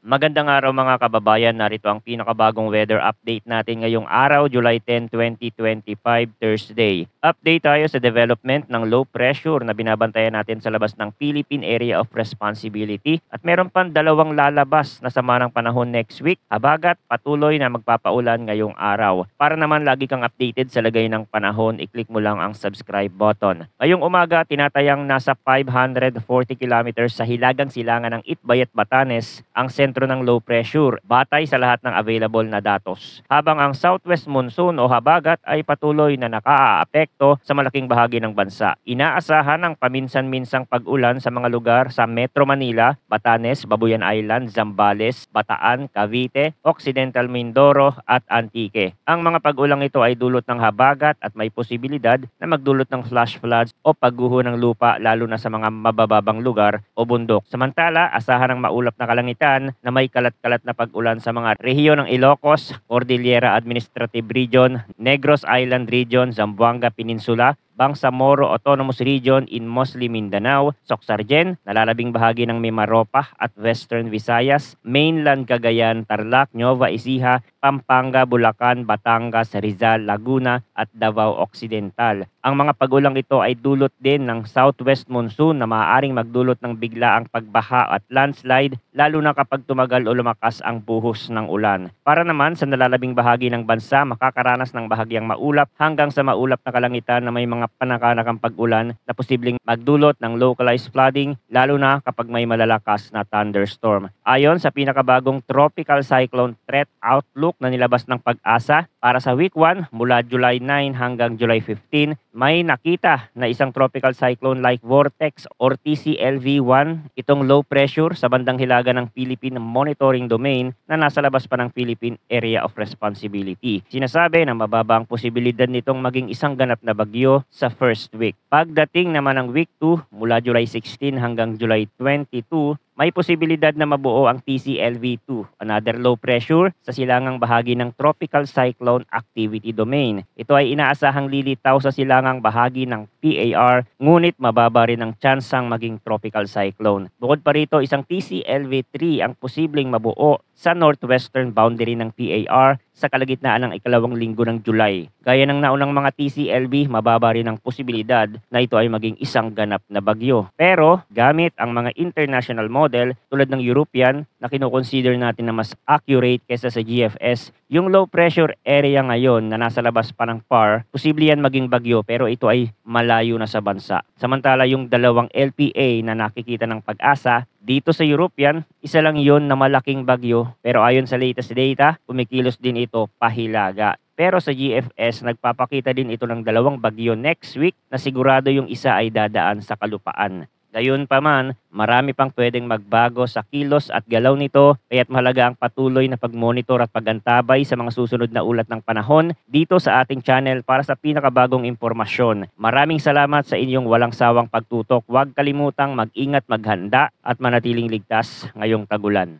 Magandang araw mga kababayan, narito ang pinakabagong weather update natin ngayong araw, July 10, 2025, Thursday. Update tayo sa development ng low pressure na binabantayan natin sa labas ng Philippine Area of Responsibility at meron pang dalawang lalabas na sama ng panahon next week. Habagat patuloy na magpapaulan ngayong araw. Para naman lagi kang updated sa lagay ng panahon, i-click mo lang ang subscribe button. Ngayong umaga, tinatayang nasa 540 kilometers sa hilagang silangan ng Itbay at Batanes ang sentro ng low pressure batay sa lahat ng available na datos. Habang ang southwest monsoon o habagat ay patuloy na nakaaapekto sa malaking bahagi ng bansa. Inaasahan ang paminsan-minsang pag-ulan sa mga lugar sa Metro Manila, Batanes, Babuyan Island, Zambales, Bataan, Cavite, Occidental Mindoro at Antique. Ang mga pag-ulang ito ay dulot ng habagat at may posibilidad na magdulot ng flash floods o pagguho ng lupa lalo na sa mga mabababang lugar o bundok. Samantala, asahan ang maulap na kalangitan na may kalat-kalat na pag-ulan sa mga rehiyon ng Ilocos, Cordillera Administrative Region, Negros Island Region, Zamboanga Peninsula, Bangsamoro Autonomous Region in mostly Mindanao, Soxargen, nalalabing bahagi ng Mimaropa at Western Visayas, Mainland Cagayan, Tarlac, Nueva Ecija, Pampanga, Bulacan, Batangas, Rizal, Laguna at Davao Occidental. Ang mga pagulang ito ay dulot din ng southwest monsoon na maaaring magdulot ng biglaang pagbaha at landslide lalo na kapag tumagal o lumakas ang buhos ng ulan. Para naman sa nalalabing bahagi ng bansa, makakaranas ng bahagyang maulap hanggang sa maulap na kalangitan na may mga panakanakang pag-ulan na posibleng magdulot ng localized flooding lalo na kapag may malalakas na thunderstorm. Ayon sa pinakabagong tropical cyclone threat outlook na nilabas ng Pag-asa, para sa week 1 mula July 9 hanggang July 15, may nakita na isang tropical cyclone-like vortex or TCLV-1, itong low pressure sa bandang hilaga ng Philippine Monitoring Domain na nasa labas pa ng Philippine Area of Responsibility. Sinasabi na mababa ang posibilidad nitong maging isang ganap na bagyo sa first week. Pagdating naman ng week 2 mula July 16 hanggang July 22, may posibilidad na mabuo ang TCLV-2, another low pressure sa silangang bahagi ng Tropical Cyclone Activity Domain. Ito ay inaasahang lilitaw sa silangang bahagi ng PAR, ngunit mababa rin ang tsansang maging tropical cyclone. Bukod pa rito, isang TCLV-3 ang posibleng mabuo sa northwestern boundary ng PAR sa kalagitnaan ng ikalawang linggo ng July. Gaya ng naunang mga TCLV, mababa rin ang posibilidad na ito ay maging isang ganap na bagyo. Pero gamit ang mga international model tulad ng European na kinukonsider natin na mas accurate kaysa sa GFS, yung low pressure area ngayon na nasa labas pa ng PAR, posible yan maging bagyo pero ito ay malayo na sa bansa. Samantala yung dalawang LPA na nakikita ng Pag-asa, dito sa European, isa lang yon na malaking bagyo pero ayon sa latest data, kumikilos din ito pahilaga. Pero sa GFS, nagpapakita din ito ng dalawang bagyo next week na sigurado yung isa ay dadaan sa kalupaan. Gayunpaman, marami pang pwedeng magbago sa kilos at galaw nito kaya't mahalaga ang patuloy na pagmonitor at pagantabay sa mga susunod na ulat ng panahon dito sa ating channel para sa pinakabagong impormasyon. Maraming salamat sa inyong walang sawang pagtutok. Huwag kalimutang mag-ingat, maghanda at manatiling ligtas ngayong tagulan.